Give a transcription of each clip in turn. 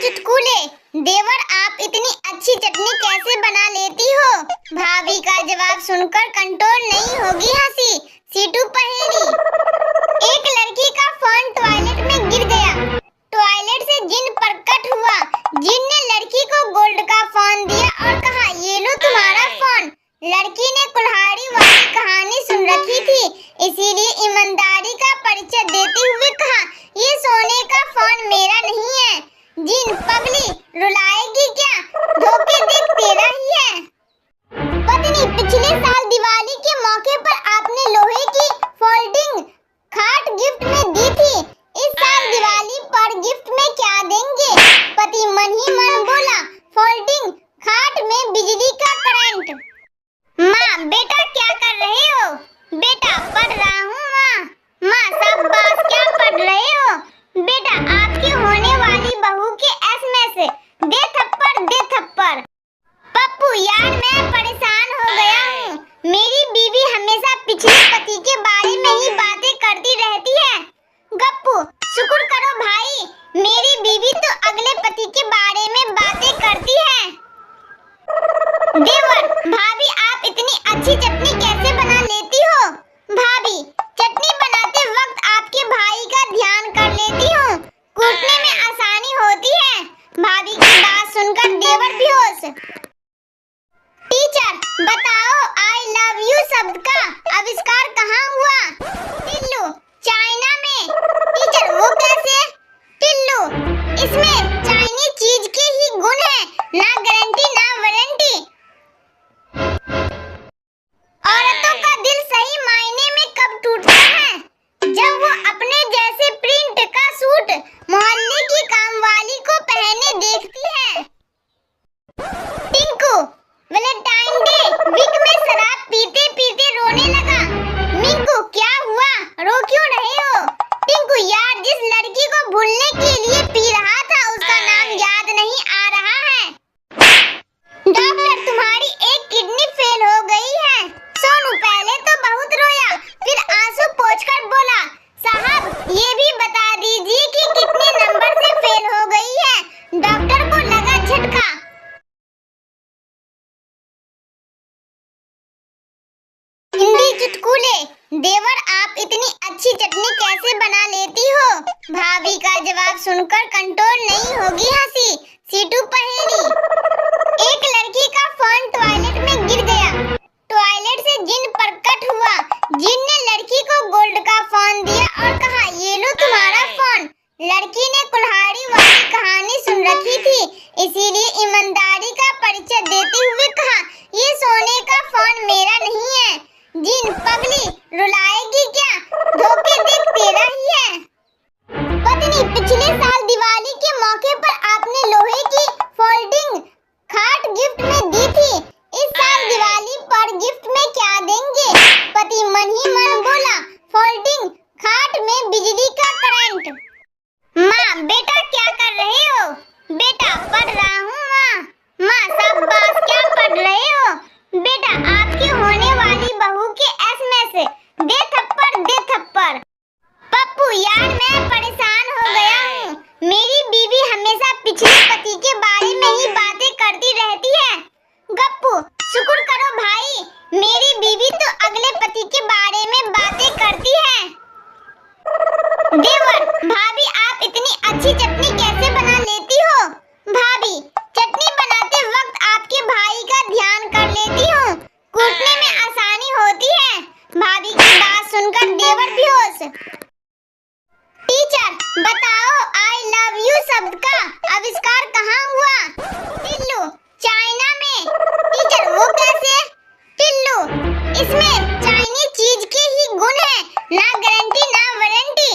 चुटकुले। देवर, आप इतनी अच्छी चटनी कैसे बना लेती हो? भाभी का जवाब सुनकर कंट्रोल नहीं होगी हंसी। सीटू पहेली। एक लड़की का फोन टॉयलेट में गिर गया। टॉयलेट से जिन प्रकट हुआ। जिन ने लड़की को गोल्ड का फोन दिया और कहा, ये लो तुम्हारा फोन। लड़की ने कुल्हाड़ी वाली कहानी सुन रखी थी, इसीलिए ईमानदारी का परिचय देते हुए कहा, ये सोने का फोन मेरा नहीं है। जिन पगली, रुलाएगी क्या? धोखे देख तेरा ही है। पत्नी, पिछले साल दिवाली के मौके पर आपने लोहे की फोल्डिंग खाट गिफ्ट में दी थी। इस साल दिवाली पर गिफ्ट में क्या देंगे? पति मन ही मन बोला, फोल्डिंग खाट में बिजली का करंट। माँ, बेटा क्या कर रहे हो? बेटा, पढ़ रहा हूँ माँ। माँ, शाबाश, क्या पढ़ रहे हो? बेटा, आपकी होने वाली बहू के एसएमएस। दे थप्पड़, दे थप्पड़। पप्पू, यार मैं परेशान हो गया हूँ। मेरी बीवी हमेशा पिछले पति के बारे में ही बातें करती रहती है। गप्पू, शुक्र करो भाई, मेरी बीवी तो अगले पति के बारे में बातें करती है। देवर, भाभी आप इतनी अच्छी चटनी कैसे बना लेती हो? भाभी, चटनी बनाते वक्त आपके भाई का ध्यान कर लेती हूँ, कूटने में आसानी होती है। भाभी की बात सुनकर देवर बेहोश। टीचर, बताओ आई लव यू शब्द का आविष्कार कहाँ हुआ? टिल्लू, चाइना में। टीचर, वो कैसे? टिल्लू, इसमें चाइनीज चीज के ही गुण है, ना गारंटी ना वारंटी। औरतों का दिल सही मायने में कब टूटता है? जब वो अपने जैसे प्रिंट का सूट मोहल्ले की कामवाली को पहने देखती है। टिंकू, वैलेंटाइन डे वीक में शराब पीते पीते रोने लगा। मिंकू, क्या हुआ? रो क्यों रहे हो? टिंकू, यार जिस लड़की को भूलने के लिए पी रहा था उसका नाम याद नहीं आ रहा है। डॉक्टर, तुम्हारी एक किडनी फेल हो गई है। सोनू पहले तो बहुत रोया, फिर आंसू पोंछकर बोला, साहब ये भी बता दीजिए कि कितने नंबर से फेल हो गई है। डॉक्टर को लगा झटका। हिंदी चुटकुले। देवर, आप इतनी अच्छी चटनी कैसे बना लेती हो? भाभी का जवाब सुनकर कंट्रोल नहीं होगी हंसी। सीटू पहेली। एक लड़की का फोन टॉयलेट में गिर गया। टॉयलेट से जिन प्रकट हुआ। जिन ने लड़की को गोल्ड का फोन दिया और कहा, ये लो तुम्हारा फोन। लड़की ने कुल्हाड़ी वाली कहानी सुन रखी थी, इसीलिए ईमानदारी का परिचय देते हुए कहा, ये सोने का फोन मेरा नहीं है। जिन पगली, रुलाएगी क्या? धोखे देख तेरा ही है। पत्नी, पिछले साल दिवाली के मौके पर आपने लोहे की फोल्डिंग खाट गिफ्ट में दी थी। इस साल दिवाली पर गिफ्ट में क्या देंगे? पति मन ही मन बोला, फोल्डिंग खाट में बिजली का करंट। माँ, बेटा क्या कर रहे हो? बेटा, पढ़ रहा हूँ माँ। माँ, शाबाश, क्या पढ़ रहे हो? बेटा, आपकी होने वाली बहू के एसएमएस। दे थप्पड़, दे थप्पड़। पप्पू, यार मैं परेशान हो गया हूँ। मेरी बीवी हमेशा पिछले पति के बारे में ही बातें करती रहती है। गप्पू, शुक्र करो भाई, मेरी बीवी तो अगले पति के बारे में बातें करती है। देवर, भाभी आप इतनी अच्छी चटनी कैसे बना लेती हो? भाभी, चटनी बनाते वक्त आपके भाई का ध्यान कर लेती हूँ, कूटने में आसानी होती है। भाभी की बात सुनकर देवर बेहोश। टीचर, बताओ आई लव यू शब्द का आविष्कार कहाँ हुआ? टिल्लू, चाइना में। टीचर, वो कैसे? टिल्लू, इसमें चाइनीज चीज के ही गुण है, ना गारंटी ना वारंटी।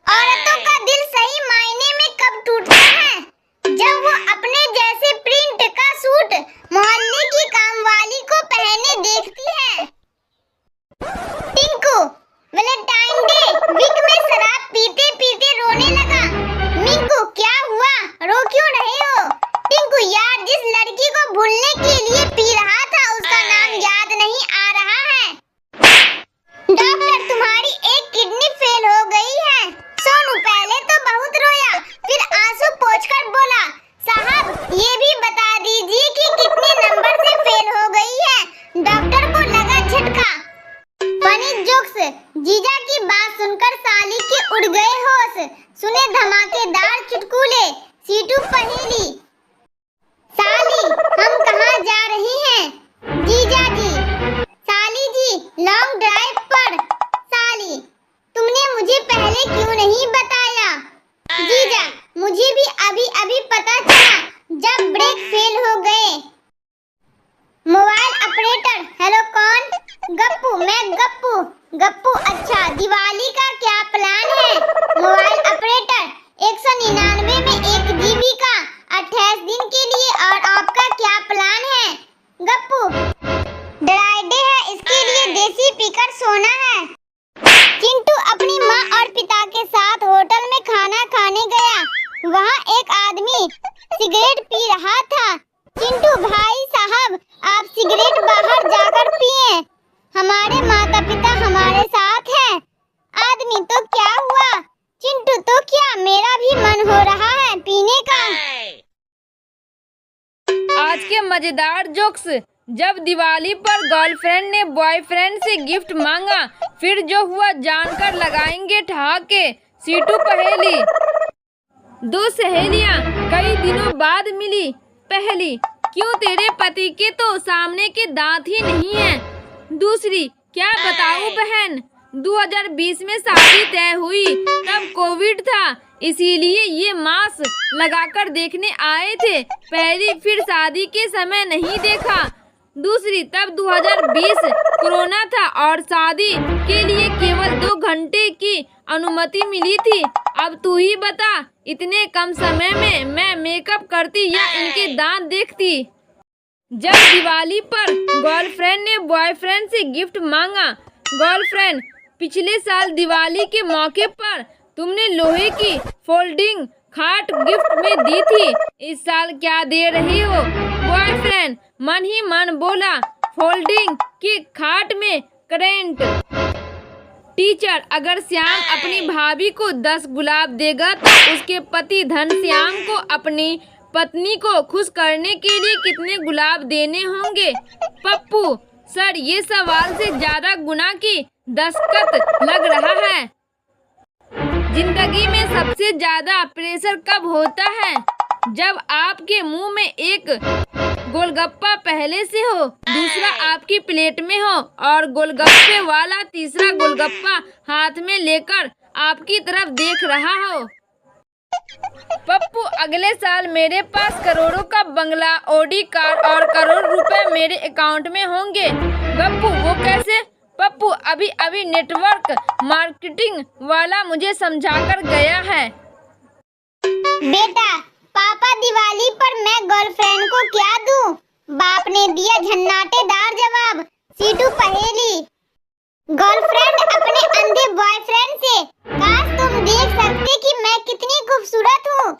औरतों का दिल सही मायने में कब टूटता है? जब वो अपने जैसे प्रिंट का सूट मोहल्ले की कामवाली को पहने देखती है। जीजा की बात सुनकर साली के उड़ गए होश। सुने धमाकेदार चुटकुले, सीटू पहेली। साली, हम कहाँ जा रही हैं? जीजा जी। साली जी, लॉन्ग ड्राइव पर। साली, तुमने मुझे पहले क्यों नहीं बताया? जीजा, मुझे भी अभी अभी पता चला जब ब्रेक फेल हो गए। मोबाइल ऑपरेटर, हेलो कौन? गप्पू, मैं गप्पू। गप्पू, अच्छा, दिवाली का क्या प्लान है? मोबाइल ऑपरेटर, 199 में 1 GB का 28 दिन के लिए। और आपका क्या प्लान है? गप्पू, ड्राई डे है, इसके लिए देसी पीकर सोना है। चिंटू अपनी माँ और पिता के साथ होटल में खाना खाने गया। वहाँ एक आदमी सिगरेट पी रहा था। चिंटू, भाई साहब, आप सिगरेट बाहर जाकर पिए, हमारे माता पिता हमारे साथ हैं। आदमी, तो क्या हुआ? चिंटू, तो क्या, मेरा भी मन हो रहा है पीने का। आज के मजेदार जोक्स। जब दिवाली पर गर्लफ्रेंड ने बॉयफ्रेंड से गिफ्ट मांगा, फिर जो हुआ जानकर लगाएंगे ठहाके। सीटू पहेली। 2 सहेलियां कई दिनों बाद मिली। पहली, क्यों तेरे पति के तो सामने के दांत ही नहीं हैं? दूसरी, क्या बताऊं बहन, 2020 में शादी तय हुई, तब कोविड था, इसीलिए ये मास्क लगाकर देखने आए थे। पहली, फिर शादी के समय नहीं देखा। दूसरी, तब 2020 कोरोना था और शादी के लिए केवल 2 घंटे की अनुमति मिली थी। अब तू ही बता, इतने कम समय में मैं मेकअप करती या इनके दांत देखती? जब दिवाली पर गर्लफ्रेंड ने बॉयफ्रेंड से गिफ्ट मांगा। गर्लफ्रेंड, पिछले साल दिवाली के मौके पर तुमने लोहे की फोल्डिंग खाट गिफ्ट में दी थी, इस साल क्या दे रही हो? बॉयफ्रेंड मन ही मन बोला, फोल्डिंग की खाट में करेंट। टीचर, अगर श्याम अपनी भाभी को 10 गुलाब देगा तो उसके पति घनश्याम को अपनी पत्नी को खुश करने के लिए कितने गुलाब देने होंगे? पप्पू, सर ये सवाल से ज्यादा गुना की दस्तखत लग रहा है। जिंदगी में सबसे ज्यादा प्रेशर कब होता है? जब आपके मुंह में एक गोलगप्पा पहले से हो, दूसरा आपकी प्लेट में हो और गोलगप्पे वाला तीसरा गोलगप्पा हाथ में लेकर आपकी तरफ देख रहा हो। पप्पू, अगले साल मेरे पास करोड़ों का बंगला, ऑडी कार और करोड़ रुपए मेरे अकाउंट में होंगे। गप्पू, वो कैसे? पप्पू, अभी अभी नेटवर्क मार्केटिंग वाला मुझे समझाकर गया है। बेटा, पापा, दिवाली पर मैं गर्लफ्रेंड को क्या दूं? बाप ने दिया झन्नाटेदार जवाब। सीटू पहेली। गर्लफ्रेंड अपने अंधे बॉयफ्रेंड से, काश तुम देख सकते कि मैं कितनी खूबसूरत हूँ।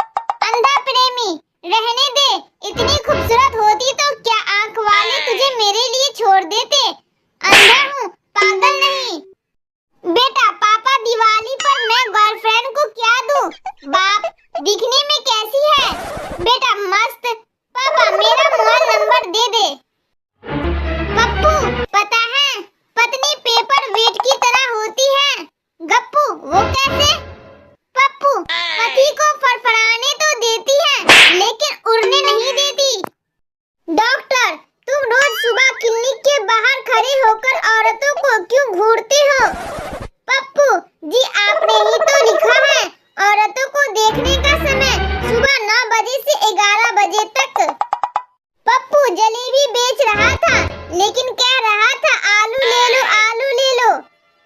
अंधा प्रेमी, रहने दे, इतनी खूबसूरत होती तो क्या आंख वाले तुझे मेरे लिए छोड़ देते? अंधा हूँ, पागल नहीं। बेटा, पापा, दिवाली पर मैं गर्लफ्रेंड को क्या दूं? बाप, दिखने में कैसी है? बेटा, मस्त। पापा, मेरा मोबाइल नंबर दे दे। पप्पू, पता है, पत्नी पेपर वेट की तरह होती है। गप्पू, वो कैसे? पप्पू, पति को फड़फड़ाने तो देती है लेकिन उड़ने नहीं देती। डॉक्टर, तुम रोज सुबह क्लिनिक के बाहर खड़े होकर औरतों को क्यों घूरते हो? पप्पू जी, आपने ही तो लिखा है औरतों को देखने का समय सुबह 9 बजे से 11 बजे तक। पप्पू जलेबी बेच रहा था लेकिन कह रहा था आलू ले लो, आलू ले लो।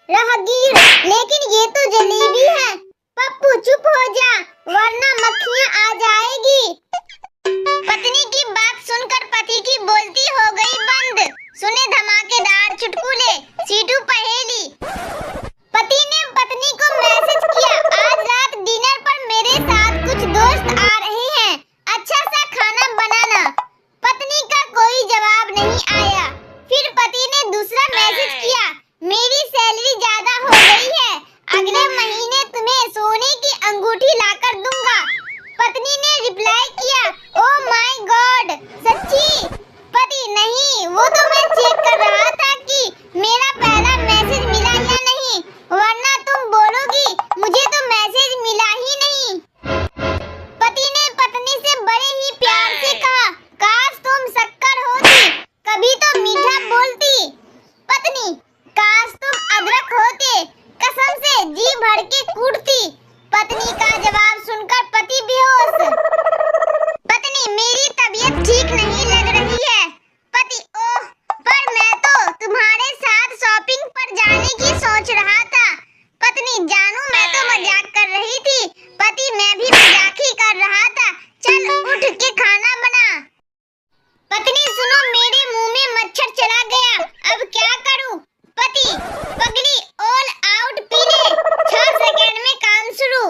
राहगीर, लेकिन ये तो जलेबी है। पप्पू चुप हो जा वरना मक्खियाँ आ जाएगी। पत्नी की बात सुनकर पति की बोलती हो गई बंद। सुने धमाकेदार चुटकुले, सीटू पहेली। भर के कूटती। पत्नी का जवाब सुनकर पति बेहोश। पत्नी, मेरी तबीयत ठीक नहीं लग रही है। पति, ओह, पर मैं तो तुम्हारे साथ शॉपिंग पर जाने की सोच रहा था। पत्नी, जानू मैं तो मजाक कर रही थी। पति, मैं भी मजाक ही कर रहा था। चल उठ के खाना बना। पत्नी, सुनो, मेरे मुंह में मच्छर चला गया, अब क्या करूं? पति, पगली, ऑल आउट पी ले। 6 सेकंड में काम शुरू।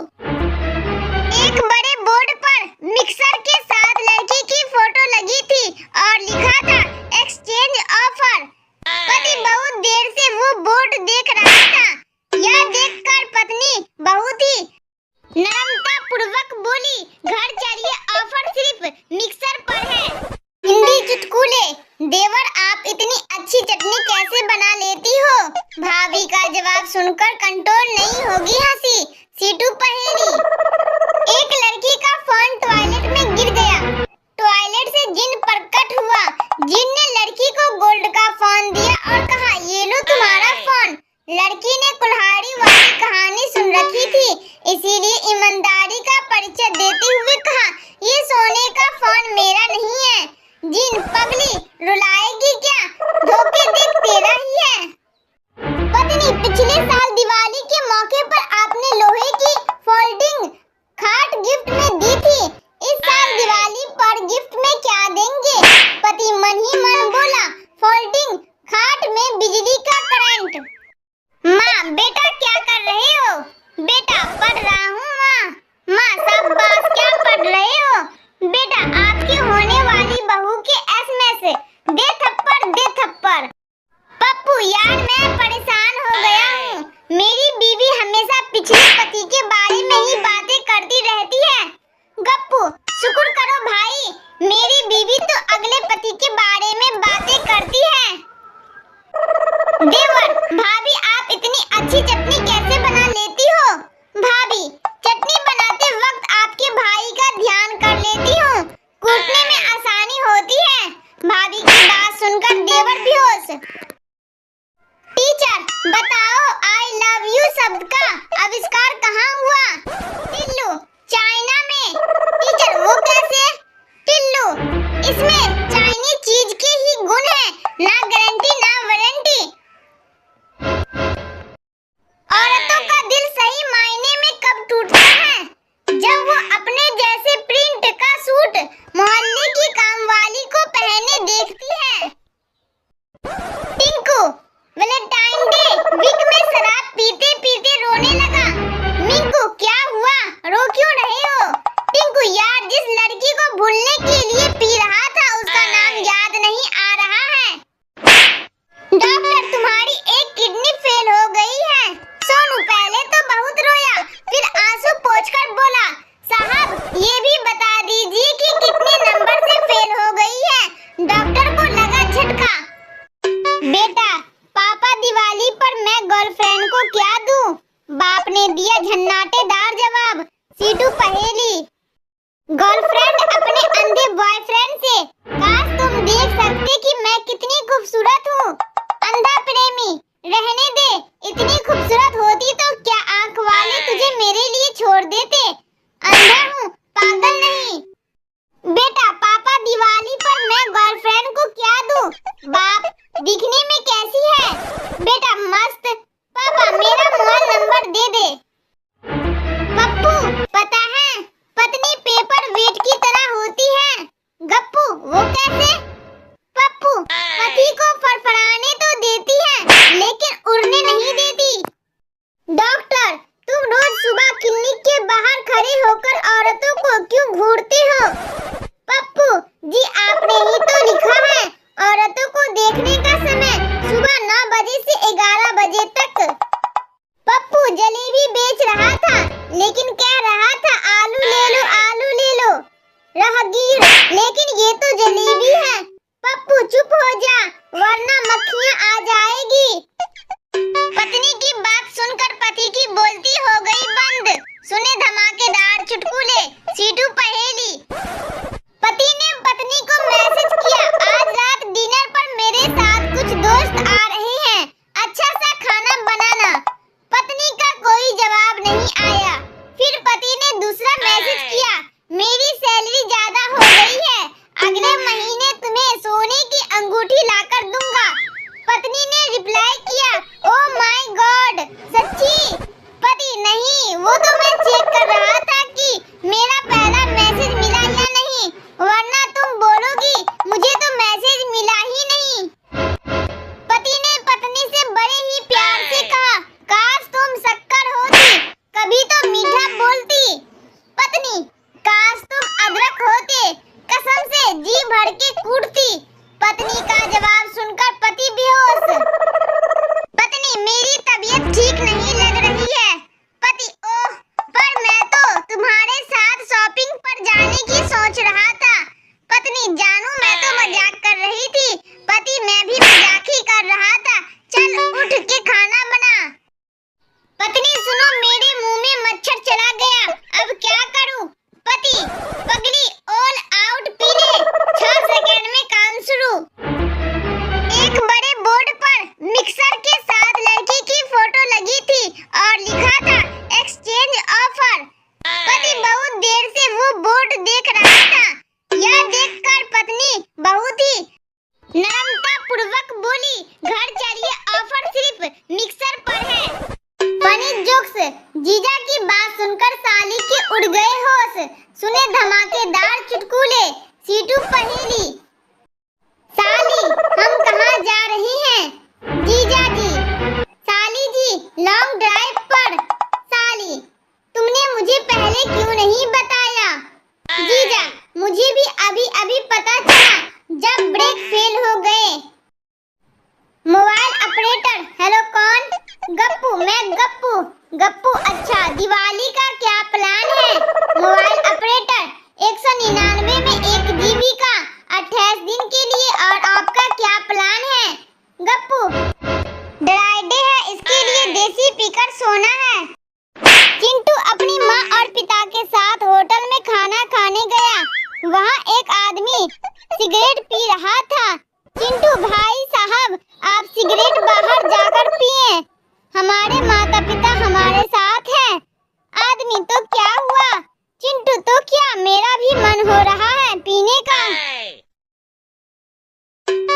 एक बड़े बोर्ड पर मिक्सर के साथ लड़की की फोटो लगी थी और लिखा था एक्सचेंज ऑफर। पति बहुत देर से वो बोर्ड देख रहा था। यह देखकर पत्नी बहुत ही नम्रता पूर्वक बोली, घर चलिए, ऑफर सिर्फ मिक्सर पर है। हिंदी चुटकुले। देवर, आप इतनी अच्छी चटनी कैसे बना लेती हो? भाभी का जवाब सुनकर कंट्रोल नहीं होगी हंसी। सीटू पहेली। एक लड़की का फोन टॉयलेट में गिर गया। टॉयलेट से जिन प्रकट हुआ। जिन ने लड़की को गोल्ड का फोन दिया और कहा, ये लो तुम्हारा फोन। लड़की ने कुल्हाड़ी वाली कहानी सुन रखी थी, इसीलिए ईमानदारी का परिचय देते हुए कहा, ये सोने का फोन मेरा नहीं है। जिन, पगली, रुलाएगी क्या? धोखे देख तेरा ही है। पत्नी, पिछले साल दिवाली के मौके पर आपने लोहे की फोल्डिंग खाट गिफ्ट में दी थी। इस साल दिवाली पर गिफ्ट में क्या देंगे? पति मन ही मन बोला, फोल्डिंग खाट में बिजली का करंट। माँ, बेटा क्या कर रहे हो? बेटा, पढ़ रहा हूँ माँ। माँ, शाबाश, क्या पढ़ रहे हो? बेटा, आपकी होने वाली बहू के एसएमएस। दे थप्पड़, दे थप्पड़। पप्पू, यार मैं परेशान हो गया हूँ। मेरी बीवी हमेशा पिछले पति के बारे में ही बातें करती रहती है। गप्पू, शुक्र करो भाई, मेरी बीवी तो अगले पति के बारे में बातें करती है। देवर, भाभी आप इतनी अच्छी चटनी कैसे बना लेती हो? भाभी, चटनी बनाते वक्त आपके भाई का ध्यान कर लेती हूँ, कूटने में आसानी होती है। भाभी की बात सुनकर देवर बेहोश। टीचर, बताओ आई लव यू शब्द का आविष्कार कहाँ हुआ? टिल्लू, चाइना में। टीचर, वो कैसे? टिल्लू, इसमें चाइनीज चीज के ही गुण है, ना गारंटी ना वारंटी। औरतों का दिल सही मायने में कब टूटता है? जब वो अपने जैसे प्रिंट का सूट मोहल्ले की कामवाली को पहने देखती है। टिंकू, वैलेंटाइन डे वीक में शराब पीते पीते रोने लगा। मिंकू, क्या हुआ, रो क्यों रहे हो? टिंकू, यार जिस लड़की को भूलने के लिए पी रहा था उसका नाम याद नहीं आ रहा है। डॉक्टर, तुम्हारी एक किडनी फेल हो गई है। सोनू पहले तो बहुत रोया, फिर आंसू पोंछकर बोला, साहब ये भी बता दीजिए कि कितने नंबर से फेल हो गई है। डॉक्टर को लगा झटका। बेटा, पापा दिवाली पर मैं गर्लफ्रेंड को क्या दूं? बाप ने दिया झन्नाटेदार जवाब। सीटू पहेली। गर्लफ्रेंड अपने अंधे बॉयफ्रेंड से, काश तुम देख सकते कि मैं कितनी खूबसूरत हूँ। अंधा प्रेमी, रहने दे, इतनी खूबसूरत होती तो क्या आंख वाले तुझे मेरे लिए छोड़ देते? अंधा हूँ, पागल नहीं। बेटा, पापा दिवाली पर मैं गर्लफ्रेंड को क्या दूं? बाप, दिखने में कैसी है? बेटा, मस्त। पापा, मेरा मोबाइल नंबर दे दे। पप्पू, पता है पत्नी पेपर वेट की तरह होती है। गप्पू, वो कैसे? पप्पू, पति को फड़फड़ाने तो देती है लेकिन उड़ने नहीं देती। डॉक्टर, तुम रोज सुबह क्लिनिक के बाहर खड़े होकर औरतों को क्यों घूरते हो? पप्पू जी, आपने ही तो लिखा है औरतों को देखने का समय सुबह 9 बजे से 11 बजे तक। पप्पू जलेबी बेच रहा था लेकिन कह रहा था आलू ले लो, आलू ले लो। राहगीर, लेकिन ये तो जलेबी है। पप्पू चुप हो जा वरना मक्खियाँ आ जाएगी। पत्नी की बात नहीं आया। फिर पति ने दूसरा मैसेज किया, मेरी सैलरी ज्यादा हो गई है, अगले महीने तुम्हें सोने की अंगूठी लाकर दूंगा। पत्नी ने रिप्लाई किया, ओह माय गॉड, सच्ची? पति, नहीं, वो तो मैं चेक कर रहा था कि मेरा पहला मैसेज मिला या नहीं, वरना तुम बोलोगी मुझे तो मैसेज मिला ही नहीं। पति ने पत्नी से बड़े ही प्यार से कहा, काश तुम शक्कर होती, कभी तो मीठा बोलती। पत्नी, काश तुम अदरक होते, कसम से जी भर के कूटती। पत्नी का जवाब सुनकर पति बेहोश। पत्नी, मेरी तबीयत ठीक नहीं लग रही है। पति, ओह, पर मैं तो तुम्हारे साथ शॉपिंग पर जाने की सोच रहा था। पत्नी, जानू, मैं तो मजाक कर रही थी। पति, मैं भी मजाक ही कर रहा था, चल उठ के खाना बना। पत्नी, सुनो, मेरे मुंह में मच्छर चला गया, अब क्या करूं? पति, पगली, ऑल आउट पी ले, 6 सेकंड में काम शुरू। एक बड़े बोर्ड पर मिक्सर के साथ लड़की की फोटो लगी थी और लिखा था एक्सचेंज ऑफर। पति बहुत देर से वो बोर्ड देख रहा था। यह देखकर पत्नी बहुत ही नम्रता पूर्वक बोली, घर चलिए, ऑफर सिर्फ मिक्सर पर है। Funny jokes. जीजा की बात सुनकर साली के उड़ गए होश। सुने धमाकेदार चुटकुले। सीटू पहेली। साली, हम कहाँ जा रही हैं? जीजा जी, साली जी, लॉन्ग ड्राइव पर। साली, तुमने मुझे पहले क्यों नहीं बताया? जीजा, मुझे भी अभी अभी पता चला जब ब्रेक फेल हो गए। मोबाइल ऑपरेटर, हेलो कौन? गप्पू, मैं गप्पू। गप्पू, अच्छा, दिवाली का क्या प्लान है? मोबाइल ऑपरेटर, 199 में 1 GB का 28 दिन के लिए, और आपका क्या प्लान है? गप्पू, ड्राई डे है, इसके लिए देसी पीकर सोना है। चिंटू अपनी माँ और पिता के साथ होटल में खाना खाने गया। वहाँ एक आदमी सिगरेट पी रहा था। चिंटू, भाई साहब, आप सिगरेट बाहर जाकर पिए, हमारे माता पिता हमारे साथ हैं। आदमी, तो क्या हुआ? चिंटू, तो क्या, मेरा भी मन हो रहा है पीने का।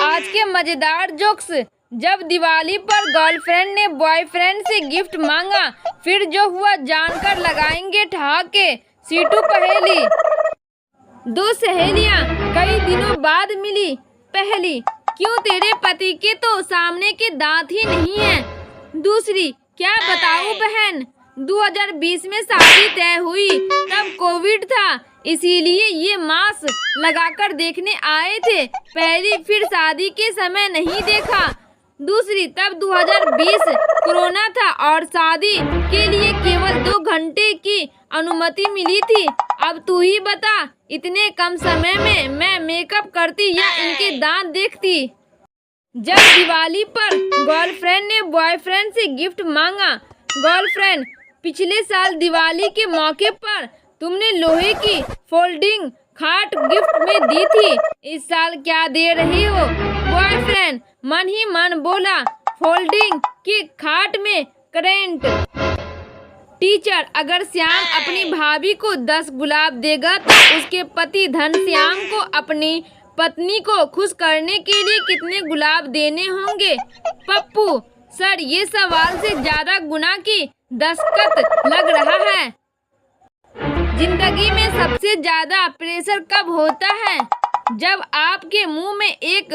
आज के मजेदार जोक्स। जब दिवाली पर गर्लफ्रेंड ने बॉयफ्रेंड से गिफ्ट मांगा, फिर जो हुआ जानकर लगाएंगे ठहाके। सीटू पहेली। दो सहेलियां कई दिनों बाद मिली। पहली, क्यों तेरे पति के तो सामने के दांत ही नहीं हैं। दूसरी, क्या बताऊं बहन, 2020 में शादी तय हुई, तब कोविड था, इसीलिए ये मास्क लगाकर देखने आए थे। पहली, फिर शादी के समय नहीं देखा। दूसरी, तब 2020 कोरोना था और शादी के लिए केवल 2 घंटे की अनुमति मिली थी। अब तू ही बता, इतने कम समय में मैं मेकअप करती या इनके दांत देखती। जब दिवाली पर गर्लफ्रेंड ने बॉयफ्रेंड से गिफ्ट मांगा। गर्लफ्रेंड, पिछले साल दिवाली के मौके पर तुमने लोहे की फोल्डिंग खाट गिफ्ट में दी थी, इस साल क्या दे रही हो? बॉयफ्रेंड मन ही मन बोला, फोल्डिंग की खाट में करेंट। टीचर, अगर श्याम अपनी भाभी को 10 गुलाब देगा तो उसके पति धनश्याम को अपनी पत्नी को खुश करने के लिए कितने गुलाब देने होंगे? पप्पू, सर ये सवाल से ज्यादा गुना की दस्तखत लग रहा है। जिंदगी में सबसे ज्यादा प्रेशर कब होता है? जब आपके मुंह में एक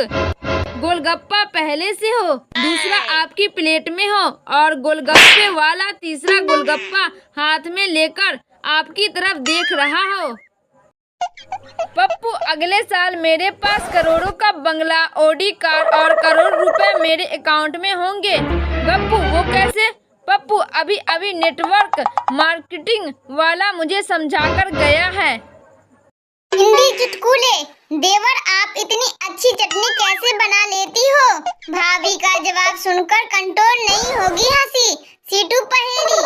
गोलगप्पा पहले से हो, दूसरा आपकी प्लेट में हो और गोलगप्पे वाला तीसरा गोलगप्पा हाथ में लेकर आपकी तरफ देख रहा हो। पप्पू, अगले साल मेरे पास करोड़ों का बंगला, ऑडी कार और करोड़ रुपए मेरे अकाउंट में होंगे। गप्पू, वो कैसे? पप्पू, अभी अभी नेटवर्क मार्केटिंग वाला मुझे समझाकर गया है। हिंदी चुटकुले। देवर, आप इतनी अच्छी चटनी कैसे बना लेती हो? भाभी का जवाब सुनकर कंट्रोल नहीं होगी हंसी। सीटू पहेली।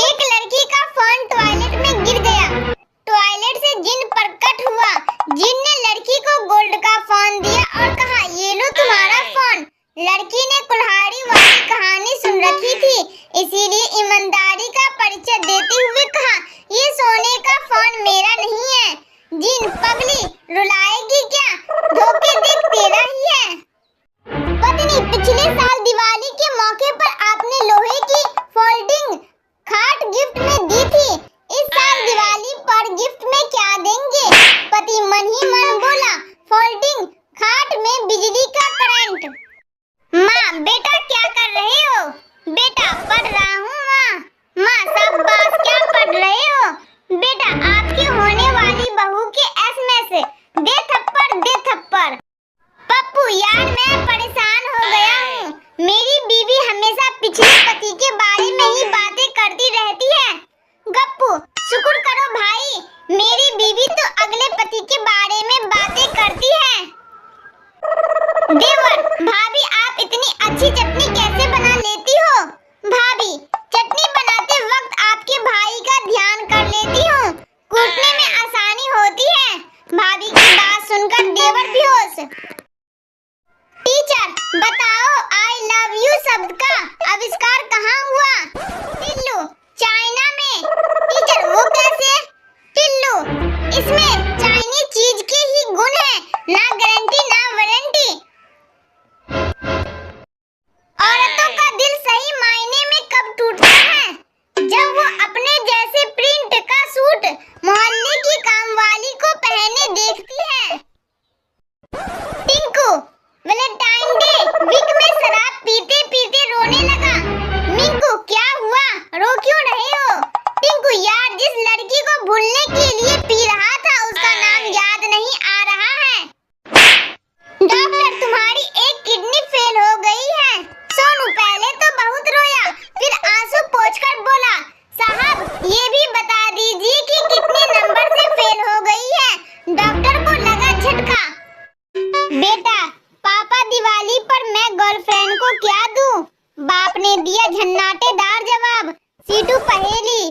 एक लड़की का फोन टॉयलेट में गिर गया। टॉयलेट से जिन प्रकट हुआ। जिन ने लड़की को गोल्ड का फोन दिया और कहा, ये लो तुम्हारा फोन। लड़की ने कुल्हाड़ी वाली कहानी सुन रखी थी, इसीलिए ईमानदारी का परिचय देते हुए कहा, ये सोने का फोन मेरा नहीं है। जीन पगली रुलाएगी क्या, धोखे देख तेरा ही है। पत्नी, पिछले साल दिवाली के मौके पर आपने लोहे की फोल्डिंग खाट गिफ्ट में दी थी। इस साल दिवाली पर गिफ्ट में क्या देंगे? पति मन ही मन बोला, फोल्डिंग खाट में बिजली का करंट। माँ, बेटा क्या कर रहे हो? बेटा, पढ़ रहा हूँ माँ। माँ, शाबाश, क्या पढ़ रहे हो? बेटा, आपकी होने वाली बहू के एसएमएस। दे थप्पड़, दे थप्पड़। पप्पू, यार मैं परेशान हो गया हूँ। मेरी बीवी हमेशा पिछले पति के बारे में ही बातें करती रहती है। गप्पू, शुक्र करो भाई, मेरी बीवी तो अगले पति के बारे में बातें करती है। देवर, भाभी आप इतनी अच्छी चटनी कैसे बना लेती हो? भाभी, चटनी बनाते वक्त आपके भाई का ध्यान कर लेती हूँ, कूटने में आसानी होती है। भाभी की बात सुनकर देवर बेहोश। टीचर, बताओ आई लव यू शब्द का आविष्कार कहाँ हुआ? टिल्लू, चाइना में। टीचर, वो कैसे? टिल्लू, इसमें चाइनीज चीज के ही गुण है, ना गारंटी ना वारंटी। औरतों का दिल सही मायने में कब टूटता है? जब वो अपने जैसे प्रिंट का सूट मोहल्ले की कामवाली को पहने देखती है। टिंकू, वैलेंटाइन डे वीक में शराब पीते पीते रोने लगा। मिंकू, क्या हुआ, रो क्यों रहे हो? टिंकू, यार जिस लड़की को भूलने के लिए पी रहा था उसका नाम याद नहीं आ रहा है। डॉक्टर, तुम्हारी एक किडनी फेल हो गई है। सोनू पहले तो बहुत रोया, फिर आंसू पोंछकर बोला, साहब ये भी बता दीजिए कि कितने नंबर से फेल हो गई है। डॉक्टर को लगा झटका। बेटा, पापा दिवाली पर मैं गर्लफ्रेंड को क्या दूं? बाप ने दिया झन्नाटेदार जवाब, सीटू पहेली।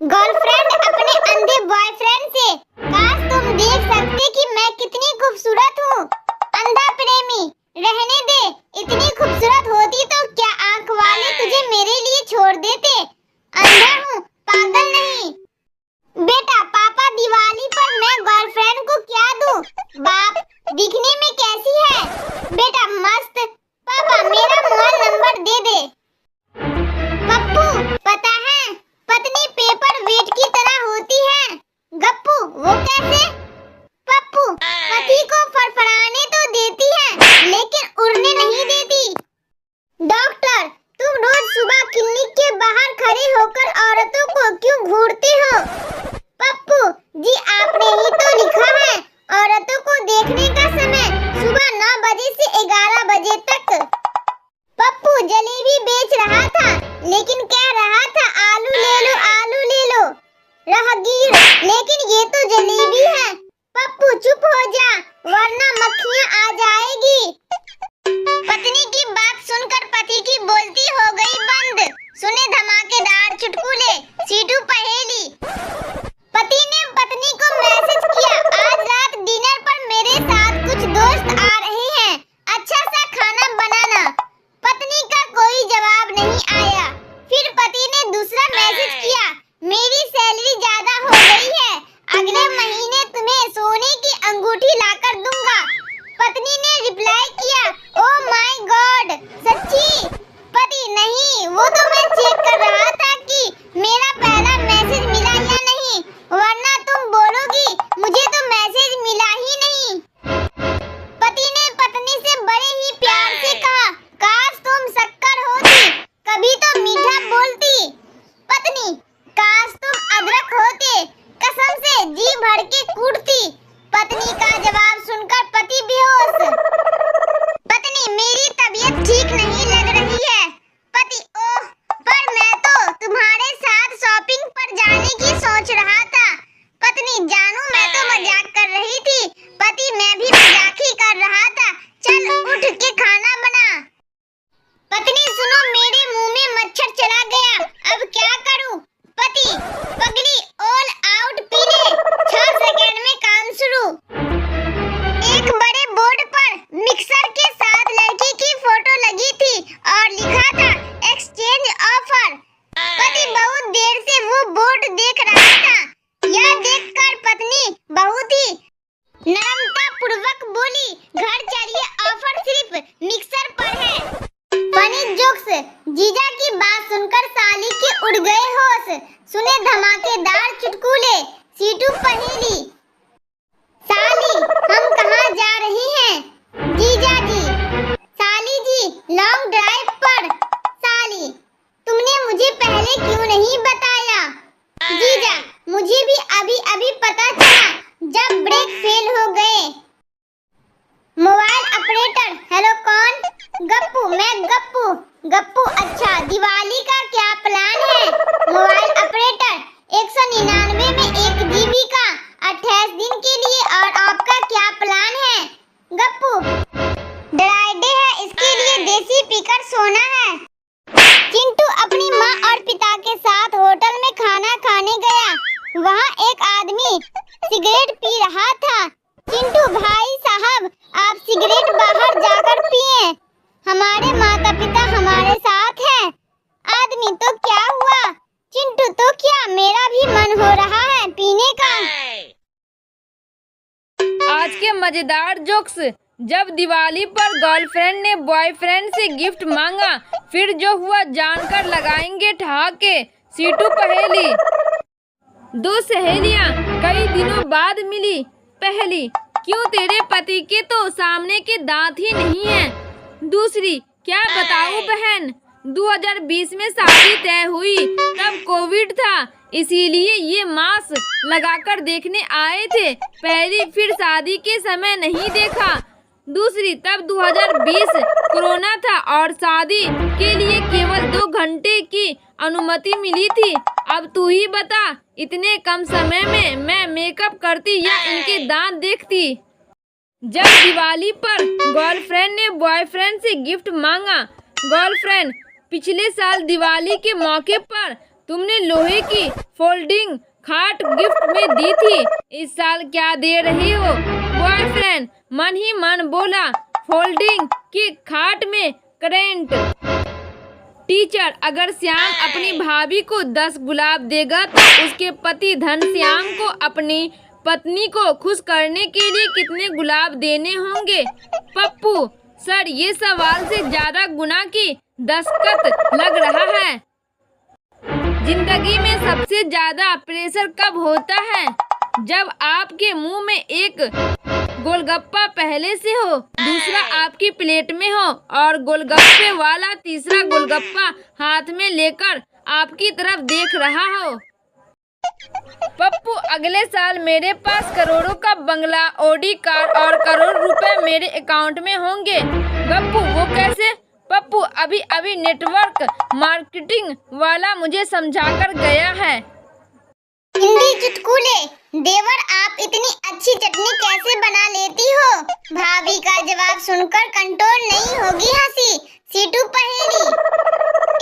गर्लफ्रेंड अपने अंधे बॉयफ्रेंड से, काश तुम देख सकते कि मैं कितनी खूबसूरत हूँ। अंधा प्रेमी, रहने दे, इतनी खूबसूरत होती तो क्या आंख वाले तुझे मेरे लिए छोड़ देते? अंधा हूँ, पागल नहीं। बेटा, पापा दिवाली पर मैं गर्लफ्रेंड को क्या दूं? बाप, दिखने में कैसी है? बेटा, मस्त। पापा, मेरा मोबाइल नंबर दे दे। पप्पू, पता है पत्नी पेपर वेट की तरह होती है। गप्पू, वो कैसे? पप्पू, पति को फरफराने तो देती है लेकिन उड़ने नहीं देती। डॉक्टर, तुम रोज सुबह क्लिनिक के बाहर खड़े होकर औरतों को क्यों घूरते हो? पप्पू जी, आपने ही तो लिखा है औरतों को देखने का समय सुबह 9 बजे से 11 बजे तक। पप्पू जलेबी बेच रहा था लेकिन कह रहा था आलू ले लो, आलू ले लो। राहगीर, लेकिन ये तो जलेबी है। पप्पू चुप हो जा वरना मक्खियाँ आ जाएगी। पत्नी की बात सुनकर पति की बोलती हो गई बंद। सुने धमाकेदार चुटकुले, सीटू पहेली। पति ने पत्नी को मैसेज किया, आज रात डिनर पर मेरे साथ कुछ दोस्त आ रहे हैं, अच्छा सा खाना बनाना। पत्नी का कोई जवाब नहीं आया। बात सुनकर साली के उड़ गए होश। सुने धमाकेदार चुटकुले, सीटू पहेली। साली, हम कहाँ जा रही हैं? जीजा जी। साली जी, लॉन्ग ड्राइव पर। साली, तुमने मुझे पहले क्यों नहीं बताया? जीजा, मुझे भी अभी अभी पता चला जब ब्रेक फेल हो गए। मोबाइल ऑपरेटर, हेलो कौन? गप्पू, मैं गप्पू। गप्पू, अच्छा, दिवाली का क्या प्लान है? मोबाइल ऑपरेटर, 199 में 1 GB का 28 दिन के लिए। और आपका क्या प्लान है? गप्पू, ड्राई डे है, इसके लिए देसी पीकर सोना है। चिंटू अपनी माँ और पिता के साथ होटल में खाना खाने गया। वहाँ एक आदमी सिगरेट पी रहा था। चिंटू, भाई साहब, आप सिगरेट बाहर जाकर पिए, हमारे माता पिता हमारे साथ हैं। आदमी, तो क्या हुआ? चिंटू, तो क्या, मेरा भी मन हो रहा है पीने का। आज के मजेदार जोक्स। जब दिवाली पर गर्लफ्रेंड ने बॉयफ्रेंड से गिफ्ट मांगा, फिर जो हुआ जानकर लगाएंगे ठहाके। सीटू पहेली। दो सहेलियां कई दिनों बाद मिली। पहली, क्यों तेरे पति के तो सामने के दांत ही नहीं हैं? दूसरी, क्या बताऊं बहन, 2020 में शादी तय हुई, तब कोविड था, इसीलिए ये मास्क लगाकर देखने आए थे। पहली, फिर शादी के समय नहीं देखा। दूसरी, तब 2020 कोरोना था और शादी के लिए केवल 2 घंटे की अनुमति मिली थी। अब तू ही बता, इतने कम समय में मैं मेकअप करती या इनके दांत देखती? जब दिवाली पर गर्लफ्रेंड ने बॉयफ्रेंड से गिफ्ट मांगा। गर्लफ्रेंड, पिछले साल दिवाली के मौके पर तुमने लोहे की फोल्डिंग खाट गिफ्ट में दी थी, इस साल क्या दे रही हो? बॉयफ्रेंड मन ही मन बोला, फोल्डिंग की खाट में करेंट। टीचर, अगर श्याम अपनी भाभी को 10 गुलाब देगा तो उसके पति धनश्याम को अपनी पत्नी को खुश करने के लिए कितने गुलाब देने होंगे? पप्पू, सर ये सवाल से ज्यादा गुना की दस्तखत लग रहा है। जिंदगी में सबसे ज्यादा प्रेशर कब होता है? जब आपके मुंह में एक गोलगप्पा पहले से हो, दूसरा आपकी प्लेट में हो और गोलगप्पे वाला तीसरा गोलगप्पा हाथ में लेकर आपकी तरफ देख रहा हो। पप्पू, अगले साल मेरे पास करोड़ों का बंगला, ऑडी कार और करोड़ रुपए मेरे अकाउंट में होंगे। गप्पू, वो कैसे? पप्पू, अभी अभी नेटवर्क मार्केटिंग वाला मुझे समझाकर गया है। हिंदी चुटकुले। देवर, आप इतनी अच्छी चटनी कैसे बना लेती हो? भाभी का जवाब सुनकर कंट्रोल नहीं होगी हंसी। सीटू पहेली।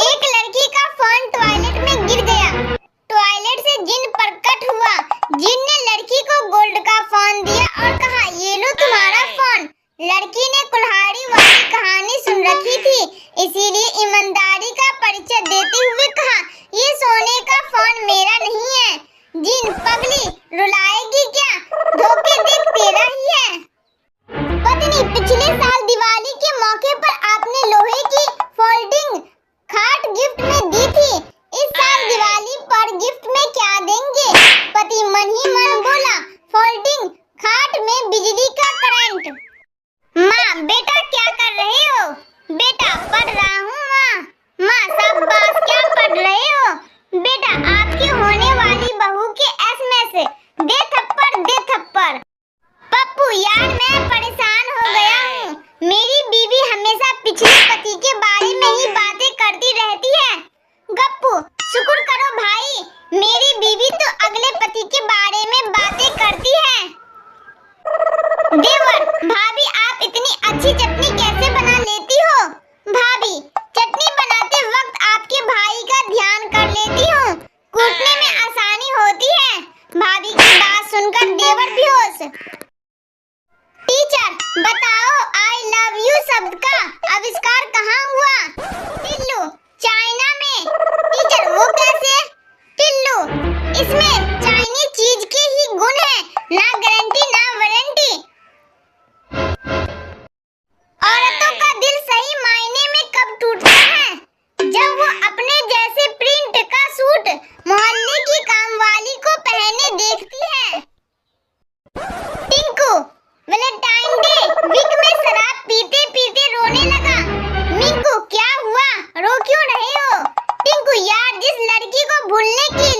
एक लड़की का फोन टॉयलेट में गिर गया। टॉयलेट से जिन प्रकट हुआ। जिन ने लड़की को गोल्ड का फोन दिया और कहा, ये लो तुम्हारा फोन। लड़की ने कुल्हाड़ी वाली कहानी सुन रखी थी, इसीलिए ईमानदारी का परिचय देते हुए कहा, ये सोने का फोन मेरा नहीं है। जिन, पगली, रुलाएगी क्या? धोखे देख तेरा ही है। पत्नी, पिछले साल दिवाली के मौके पर आपने लोहे की फोल्डिंग खाट गिफ्ट में दी थी, इस साल दिवाली पर गिफ्ट में क्या देंगे? पति मन ही मन बोला, फोल्डिंग खाट में बिजली का करंट। माँ, बेटा क्या कर रहे हो? बेटा, पढ़ रहा हूँ माँ। माँ, शाबाश, क्या पढ़ रहे हो? बेटा, आपकी होने वाली बहू के SMS। दे थप्पड़, दे थप्पड़। पप्पू, यार मैं परेशान हो गया हूँ, मेरी बीवी हमेशा पिछले पति के बारे में ही बातें करती रहती है। गप्पू, शुक्र करो भाई, मेरी बीवी तो अगले पति के बारे में बातें करती है। देवर, भाभी आप इतनी अच्छी चटनी कैसे बना लेती हो? भाभी, चटनी बनाते वक्त आपके भाई का ध्यान कर लेती हूँ, कूटने में आसानी होती है। भाभी की बात सुनकर देवर बेहोश। टीचर, बताओ आई लव यू शब्द का आविष्कार कहाँ हुआ? टिल्लू, चाइना में। टीचर, वो कैसे? टिल्लू, इसमें चाइनीज चीज के ही गुण है, ना गारंटी ना वारंटी। औरतों का दिल सही मायने में कब टूटता है? जब वो अपने भूलने की